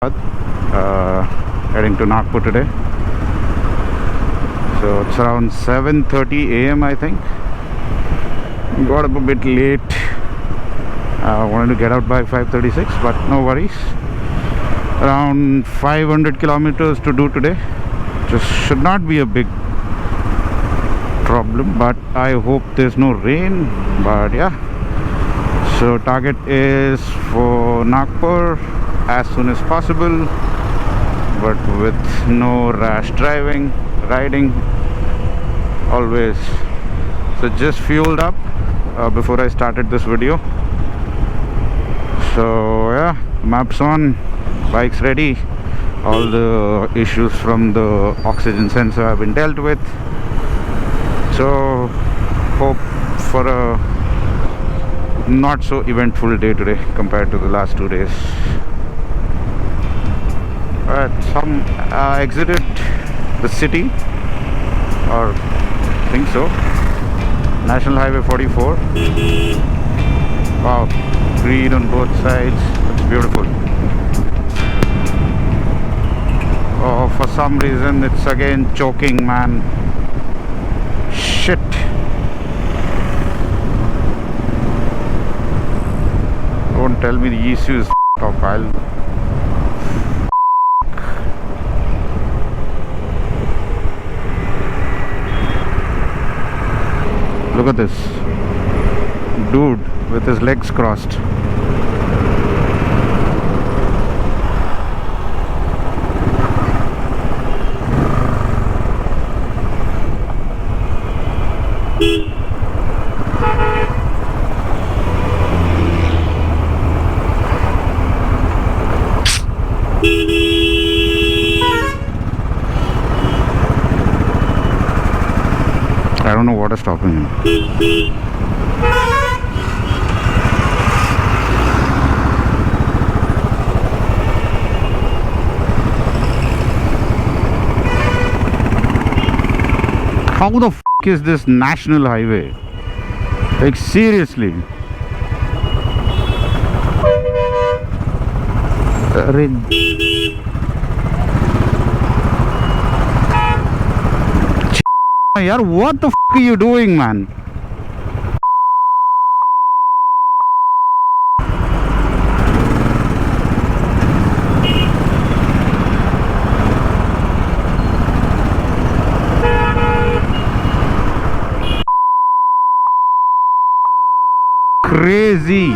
Heading to Nagpur today. So it's around 7:30 a.m. I think. Got up a bit late. Wanted to get out by 5:36, but no worries. Around 500 kilometers to do today. Just should not be a big problem, but I hope there's no rain. But yeah, so target is for Nagpur as soon as possible, but with no rash driving, riding always. So just fueled up before I started this video. So yeah, maps on, bike's ready. All the issues from the oxygen sensor have been dealt with. So hope for a not so eventful day today compared to the last 2 days. But some exited the city, or I think so. National Highway 44. Wow, green on both sides. It's beautiful. Oh, for some reason it's again choking, man. Shit. Don't tell me the ECU is up. Look at this dude with his legs crossed. I don't know what is stopping him. How the f is this national highway? Like seriously. Yaar, what the f are you doing, man? Crazy.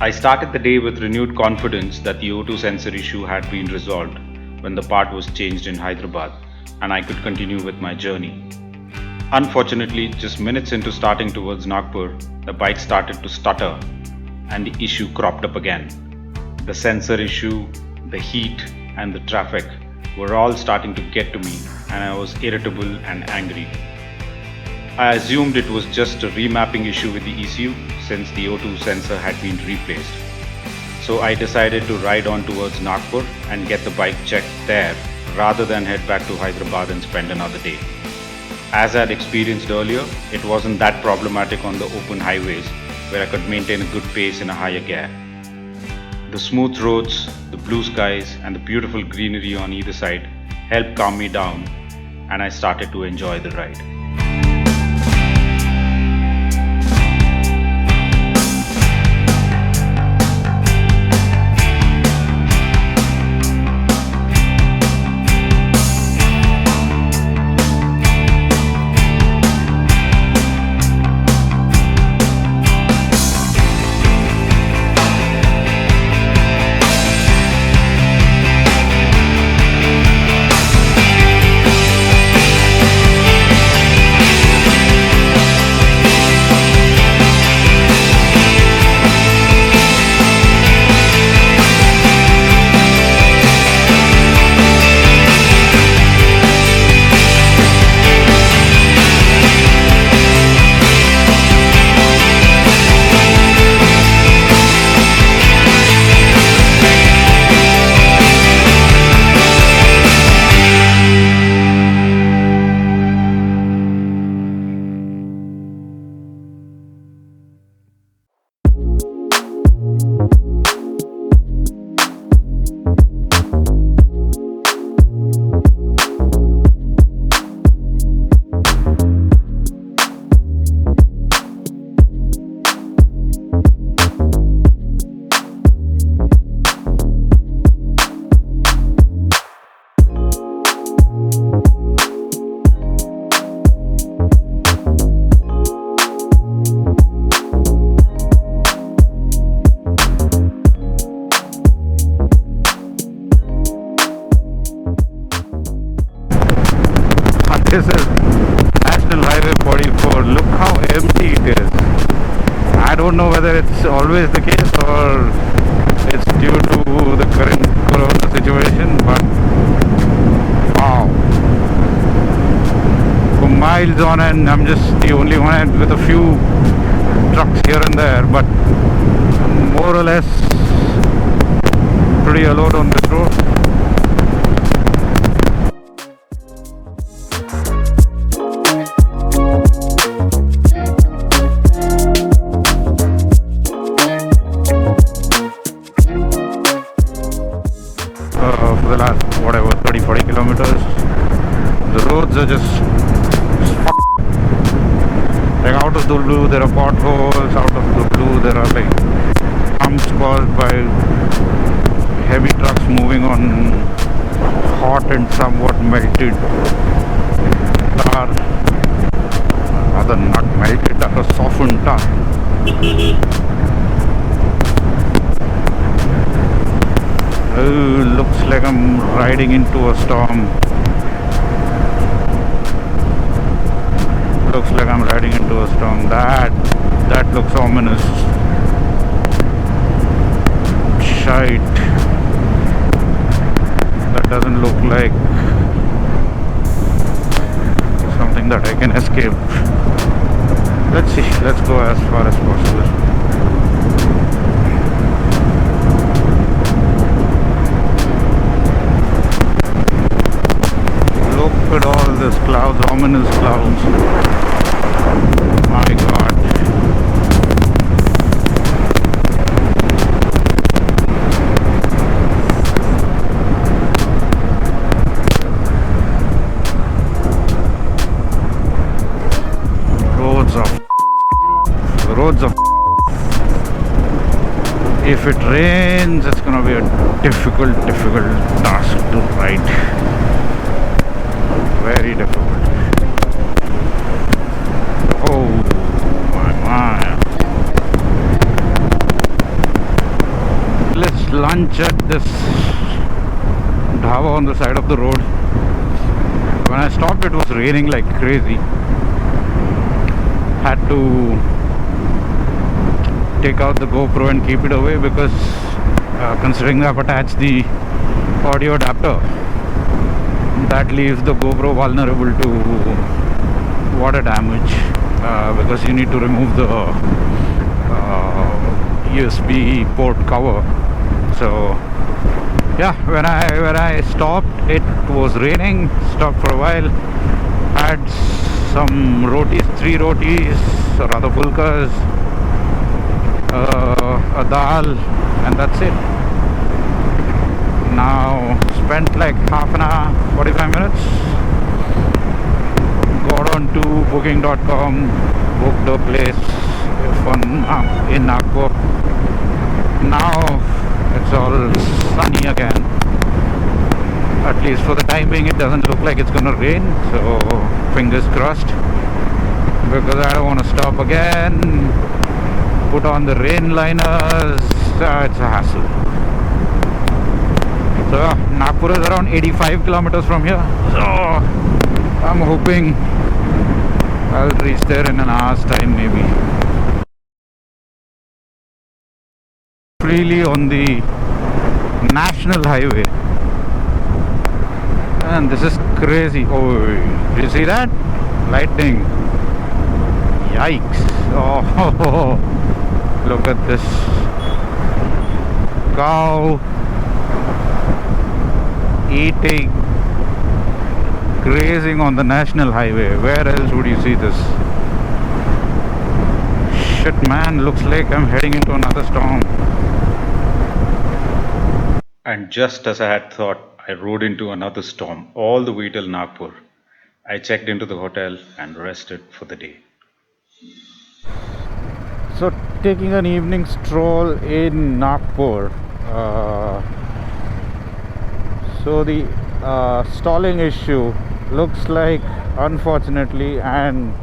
I started the day with renewed confidence that the O2 sensor issue had been resolved when the part was changed in Hyderabad and I could continue with my journey. Unfortunately, just minutes into starting towards Nagpur, the bike started to stutter and the issue cropped up again. The sensor issue, the heat and the traffic were all starting to get to me and I was irritable and angry. I assumed it was just a remapping issue with the ECU since the O2 sensor had been replaced. So I decided to ride on towards Nagpur and get the bike checked there rather than head back to Hyderabad and spend another day. As I had experienced earlier, it wasn't that problematic on the open highways where I could maintain a good pace in a higher gear. The smooth roads, the blue skies and the beautiful greenery on either side helped calm me down and I started to enjoy the ride. This is National Highway 44. Look how empty it is. I don't know whether it's always the case or it's due to the current corona situation, but wow. For miles on end, I'm just the only one with a few trucks here and there, but more or less pretty alone on this road. For the last whatever 30-40 kilometers, the roads are just like out of the blue. There are potholes. Out of the blue, there are like humps caused by heavy trucks moving on hot and somewhat melted tar. Rather not melted tar, or softened tar. Oh, looks like I'm riding into a storm. Looks like I'm riding into a storm. That looks ominous. Shite. That doesn't look like something that I can escape. Let's see. Let's go as far as possible. Look at all this clouds, ominous clouds. My God. Roads of if it rains, it's gonna be a difficult task to ride. Very difficult. Oh my. Let's lunch at this dhaba on the side of the road. When I stopped, it was raining like crazy. Had to take out the GoPro and keep it away because considering I've attached the audio adapter, that leaves the GoPro vulnerable to water damage because you need to remove the USB port cover. So yeah, when I stopped, it was raining. Stopped for a while, had some rotis, 3 rotis, or rather pulkas, a dal, and that's it. Now spent like half an hour, 45 minutes. Got on to booking.com, booked a place in Nagpur. Now it's all sunny again. At least for the time being, it doesn't look like it's gonna rain, so fingers crossed, because I don't want to stop again, put on the rain liners. It's a hassle. So Nagpur is around 85 kilometers from here, so I'm hoping I'll reach there in an hour's time maybe. Freely on the national highway, and this is crazy. Oh, do you see that? Lightning. Yikes. Oh, look at this cow eating, grazing on the national highway. Where else would you see this? Shit, man, looks like I'm heading into another storm. And just as I had thought, I rode into another storm all the way till Nagpur. I checked into the hotel and rested for the day. So taking an evening stroll in Nagpur. So the stalling issue looks like, unfortunately, and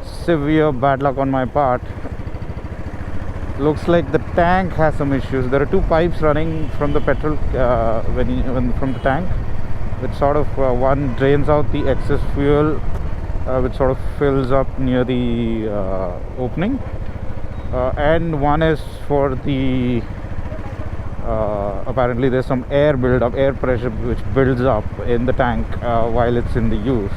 severe bad luck on my part, looks like the tank has some issues. There are 2 pipes running from the petrol from the tank, which sort of one drains out the excess fuel, which sort of fills up near the opening, and one is for the apparently there's some air build-up, air pressure which builds up in the tank while it's in the use,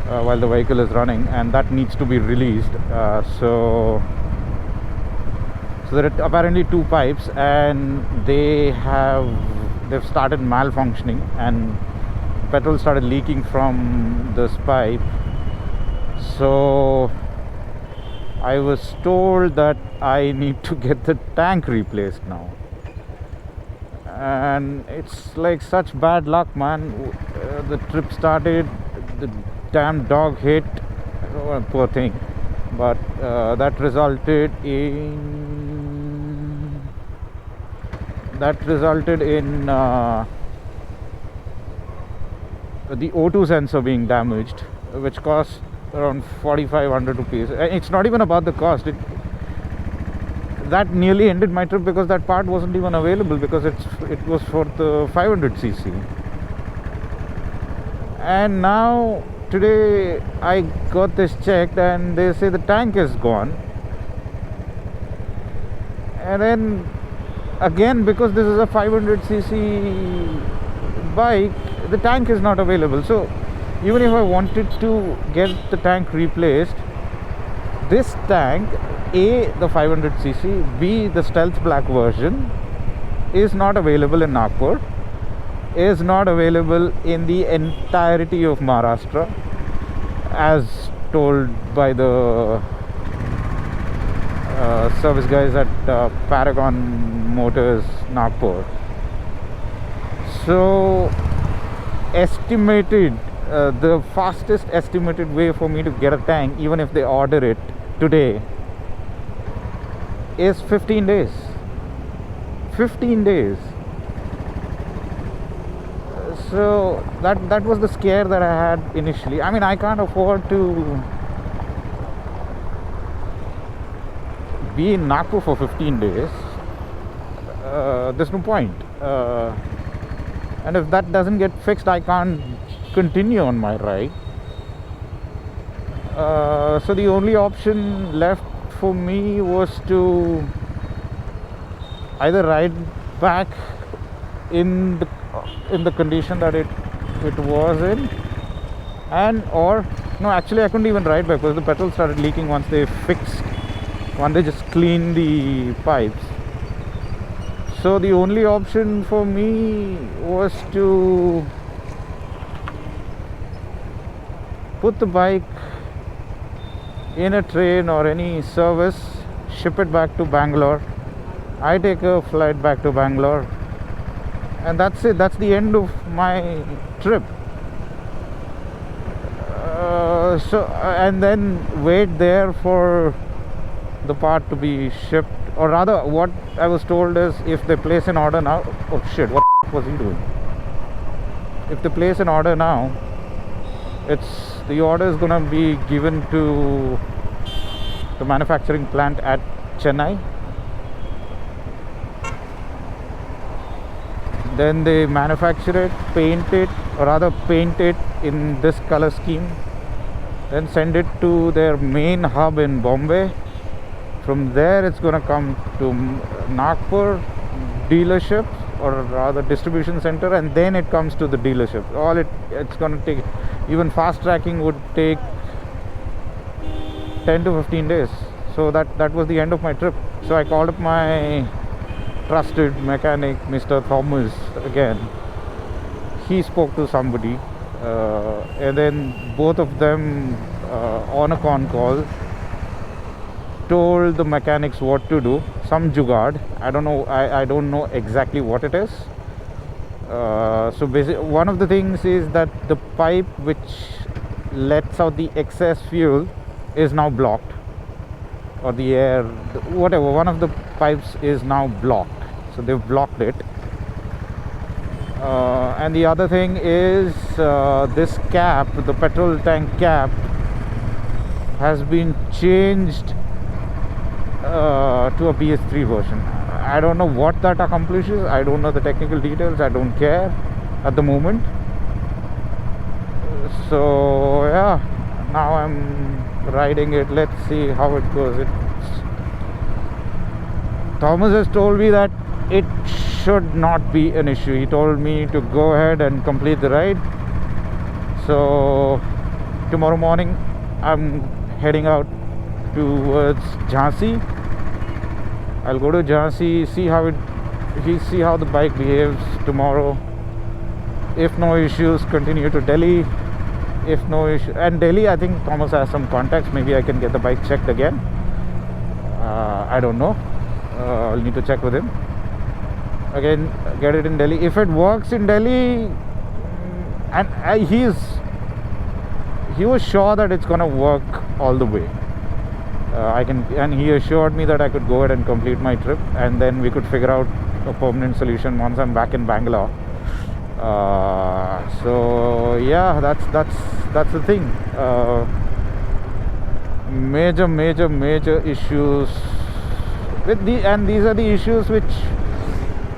while the vehicle is running, and that needs to be released. So there are apparently two pipes, and they've started malfunctioning, and petrol started leaking from this pipe. So I was told that I need to get the tank replaced now, and it's like such bad luck, man. The trip started, the damn dog hit, oh, poor thing, but that resulted in the O2 sensor being damaged, which cost around 4,500 rupees. It's not even about the cost. That nearly ended my trip, because that part wasn't even available, because it was for the 500cc. And now today I got this checked, and they say the tank is gone. And then again, because this is a 500cc bike, the tank is not available. So even if I wanted to get the tank replaced, this tank, A, the 500cc, B, the stealth black version, is not available in Nagpur, is not available in the entirety of Maharashtra, as told by the service guys at Paragon Motors Nagpur. So estimated, the fastest estimated way for me to get a tank, even if they order it today, is 15 days. 15 days. So that was the scare that I had initially. I mean, I can't afford to be in Nagpur for 15 days. There's no point. And if that doesn't get fixed, I can't continue on my ride. So the only option left for me was to either ride back in the condition that it was in, or no, actually I couldn't even ride back, because the petrol started leaking once they just cleaned the pipes. So the only option for me was to put the bike in a train or any service, ship it back to Bangalore. I take a flight back to Bangalore, and that's it. That's the end of my trip. And then wait there for the part to be shipped, or rather, what I was told is, if they place an order now, oh shit, what was he doing? If they place an order now, the order is gonna be given to the manufacturing plant at Chennai. Then they manufacture it, paint it in this color scheme, then send it to their main hub in Bombay. From there it's gonna come to Nagpur dealership, or rather distribution center, and then it comes to the dealership. It's gonna take, even fast tracking would take 10 to 15 days. So that was the end of my trip. So I called up my trusted mechanic, Mr. Thomas, again. He spoke to somebody, and then both of them on a con call told the mechanics what to do. Some jugaad, I don't know, I don't know exactly what it is. So basically, one of the things is that the pipe which lets out the excess fuel is now blocked, or the air, whatever, one of the pipes is now blocked. So they've blocked it. And the other thing is, this cap, the petrol tank cap, has been changed to a PS3 version. I don't know what that accomplishes. I don't know the technical details. I don't care at the moment. So yeah, now I'm riding it. Let's see how it goes. Thomas has told me that it should not be an issue. He told me to go ahead and complete the ride. So tomorrow morning I'm heading out towards Jhansi. I'll go to Jhansi, see how the bike behaves tomorrow. If no issues, continue to Delhi. If no issue, and Delhi, I think Thomas has some contacts. Maybe I can get the bike checked again. I don't know. I'll need to check with him again. Get it in Delhi. If it works in Delhi, and he was sure that it's gonna work all the way. And he assured me that I could go ahead and complete my trip, and then we could figure out a permanent solution once I'm back in Bangalore. So yeah, that's the thing. Major issues with and these are the issues which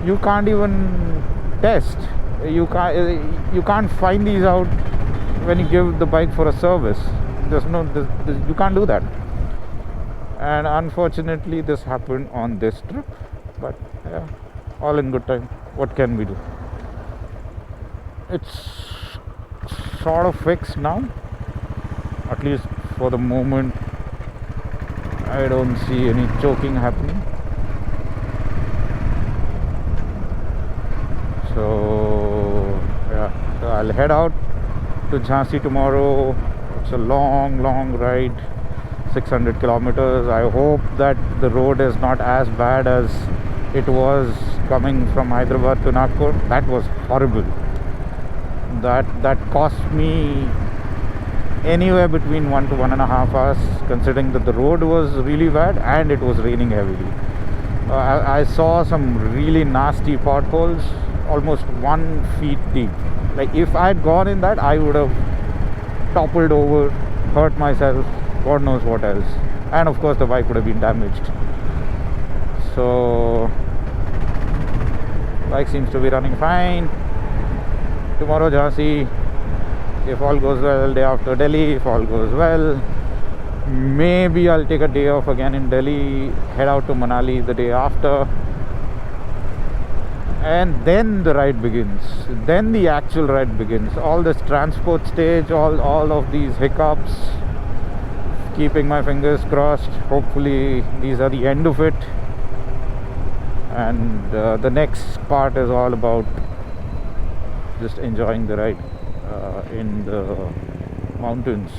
you can't even test. You can't find these out when you give the bike for a service. You can't do that. And unfortunately this happened on this trip, but yeah, all in good time. What can we do? It's sort of fixed now, at least for the moment. I don't see any choking happening. So yeah, so I'll head out to Jhansi tomorrow. It's a long ride, 600 kilometers. I hope that the road is not as bad as it was coming from Hyderabad to Nagpur. That was horrible. That cost me anywhere between 1 to 1.5 hours, considering that the road was really bad and it was raining heavily. I saw some really nasty potholes, almost 1 feet deep. Like if I had gone in that, I would have toppled over, hurt myself, God knows what else, and of course the bike would have been damaged. So bike seems to be running fine. Tomorrow Jhansi, if all goes well. Day after Delhi, if all goes well. Maybe I'll take a day off again in Delhi, head out to Manali the day after, and then the ride begins. Then the actual ride begins. All this transport stage, all of these hiccups, keeping my fingers crossed. Hopefully these are the end of it, and the next part is all about just enjoying the ride in the mountains.